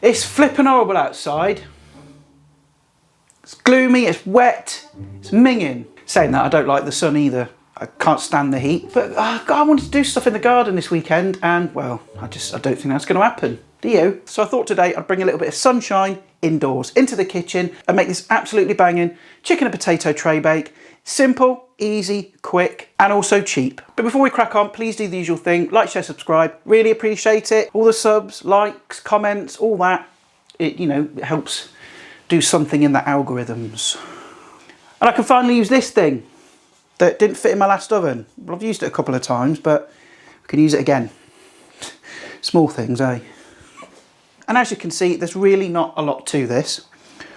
It's flipping horrible outside. It's gloomy, it's wet, it's minging. Saying that, I don't like the sun either. I can't stand the heat. But I wanted to do stuff in the garden this weekend and, well, I don't think that's going to happen. Do you? So I thought today I'd bring a little bit of sunshine indoors into the kitchen and make this absolutely banging chicken and potato tray bake. Simple, easy, quick, and also cheap. But before we crack on, please do the usual thing. Like, share, subscribe. Really appreciate it. All the subs, likes, comments, all that. It, you know, it helps do something in the algorithms. And I can finally use this thing that didn't fit in my last oven. Well, I've used it a couple of times, but I can use it again. Small things, eh? And as you can see, there's really not a lot to this.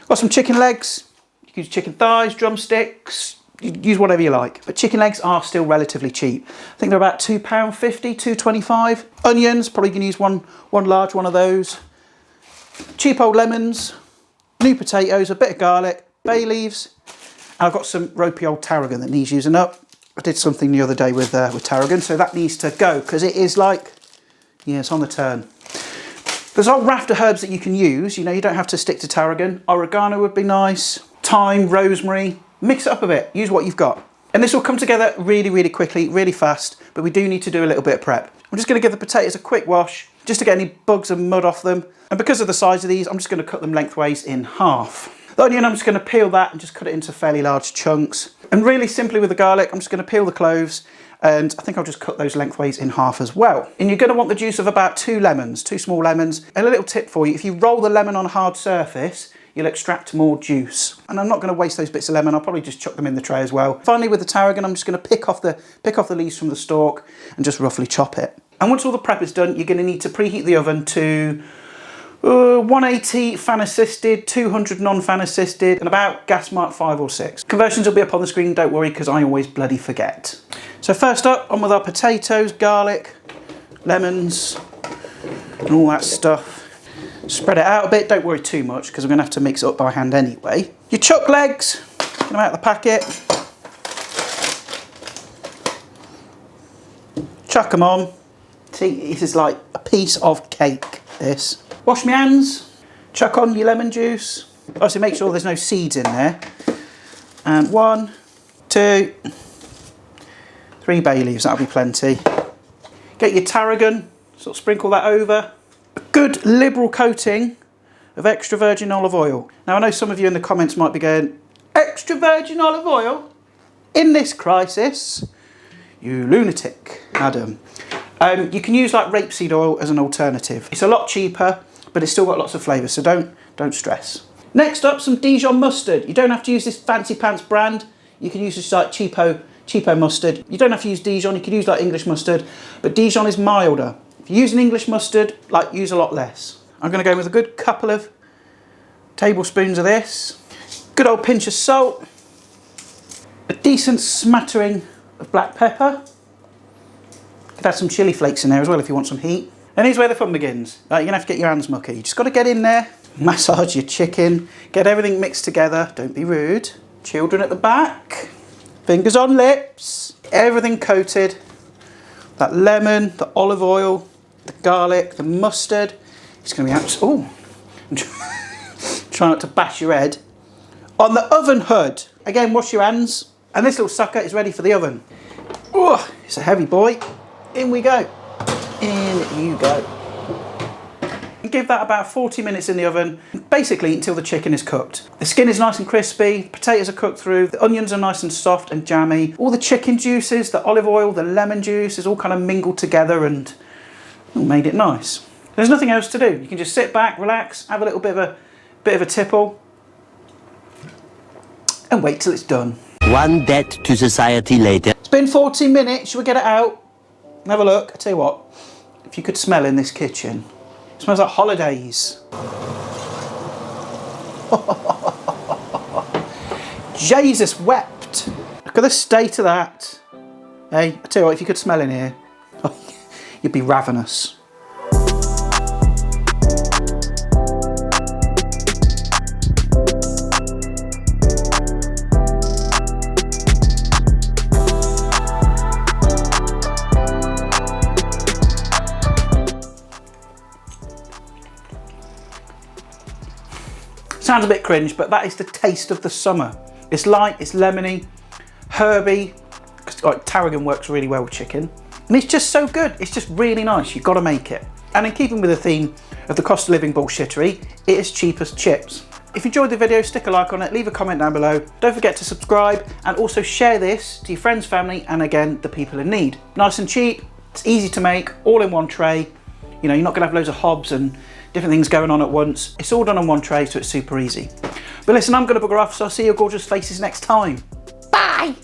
Got some chicken legs. You can use chicken thighs, drumsticks, you use whatever you like. But chicken legs are still relatively cheap. I think they're about £2.50, £2.25. Onions, probably going to use one large one of those. Cheap old lemons, new potatoes, a bit of garlic, bay leaves. And I've got some ropey old tarragon that needs using up. I did something the other day with tarragon, so that needs to go because it is like, yeah, it's on the turn. There's a whole raft of herbs that you can use. You know, you don't have to stick to tarragon. Oregano would be nice. Thyme, rosemary. Mix it up a bit. Use what you've got. And this will come together really, really quickly, really fast. But we do need to do a little bit of prep. I'm just going to give the potatoes a quick wash just to get any bugs and mud off them. And because of the size of these, I'm just going to cut them lengthways in half. The onion, I'm just going to peel that and just cut it into fairly large chunks. And really simply with the garlic, I'm just going to peel the cloves. And I think I'll just cut those lengthways in half as well. And you're going to want the juice of about 2 lemons, 2 small lemons. And a little tip for you, if you roll the lemon on a hard surface, you'll extract more juice. And I'm not going to waste those bits of lemon, I'll probably just chuck them in the tray as well. Finally with the tarragon, I'm just going to pick off the leaves from the stalk and just roughly chop it. And once all the prep is done, you're going to need to preheat the oven to 180 fan assisted, 200 non-fan assisted, and about gas mark 5 or 6. Conversions will be up on the screen, don't worry, because I always bloody forget. So first up, on with our potatoes, garlic, lemons, and all that stuff. Spread it out a bit, don't worry too much, because I'm going to have to mix it up by hand anyway. Your chuck legs, get them out of the packet. Chuck them on. See, this is like a piece of cake, this. Wash my hands, chuck on your lemon juice. Obviously make sure there's no seeds in there. And 1, 2, 3 bay leaves, that'll be plenty. Get your tarragon, sort of sprinkle that over. A good liberal coating of extra virgin olive oil. Now I know some of you in the comments might be going, extra virgin olive oil? In this crisis? You lunatic, Adam. You can use like rapeseed oil as an alternative. It's a lot cheaper, but it's still got lots of flavour, so don't stress. Next up, some Dijon mustard. You don't have to use this fancy pants brand. You can use this like cheapo mustard. You don't have to use Dijon, you can use like English mustard, but Dijon is milder. If you use an English mustard, like use a lot less. I'm going to go in with a good couple of tablespoons of this. Good old pinch of salt. A decent smattering of black pepper. Could add some chilli flakes in there as well if you want some heat. And here's where the fun begins. You're going to have to get your hands mucky. You just got to get in there, massage your chicken, get everything mixed together. Don't be rude. Children at the back. Fingers on lips. Everything coated. That lemon, the olive oil, the garlic, the mustard. It's going to be absolutely... Oh! Try not to bash your head. On the oven hood. Again, wash your hands. And this little sucker is ready for the oven. Oh, it's a heavy boy. In we go. In you go. And give that about 40 minutes in the oven, basically until the chicken is cooked. The skin is nice and crispy, potatoes are cooked through, the onions are nice and soft and jammy. All the chicken juices, the olive oil, the lemon juice is all kind of mingled together and made it nice. There's nothing else to do. You can just sit back, relax, have a little bit of a tipple and wait till it's done. One debt to society later. It's been 40 minutes, shall we get it out? Have a look. I tell you what, if you could smell in this kitchen, it smells like holidays. Jesus wept. Look at the state of that. Hey, I tell you what, if you could smell in here, you'd be ravenous. Sounds a bit cringe, but that is the taste of the summer. It's light, it's lemony, herby, because like, tarragon works really well with chicken. And it's just so good, it's just really nice, you've got to make it. And in keeping with the theme of the cost of living bullshittery, it is cheap as chips. If you enjoyed the video, stick a like on it, leave a comment down below. Don't forget to subscribe and also share this to your friends, family, and again, the people in need. Nice and cheap, it's easy to make, all in one tray. You know, you're not gonna have loads of hobs and different things going on at once. It's all done on one tray, so it's super easy. But listen, I'm gonna bugger off, so I'll see your gorgeous faces next time. Bye!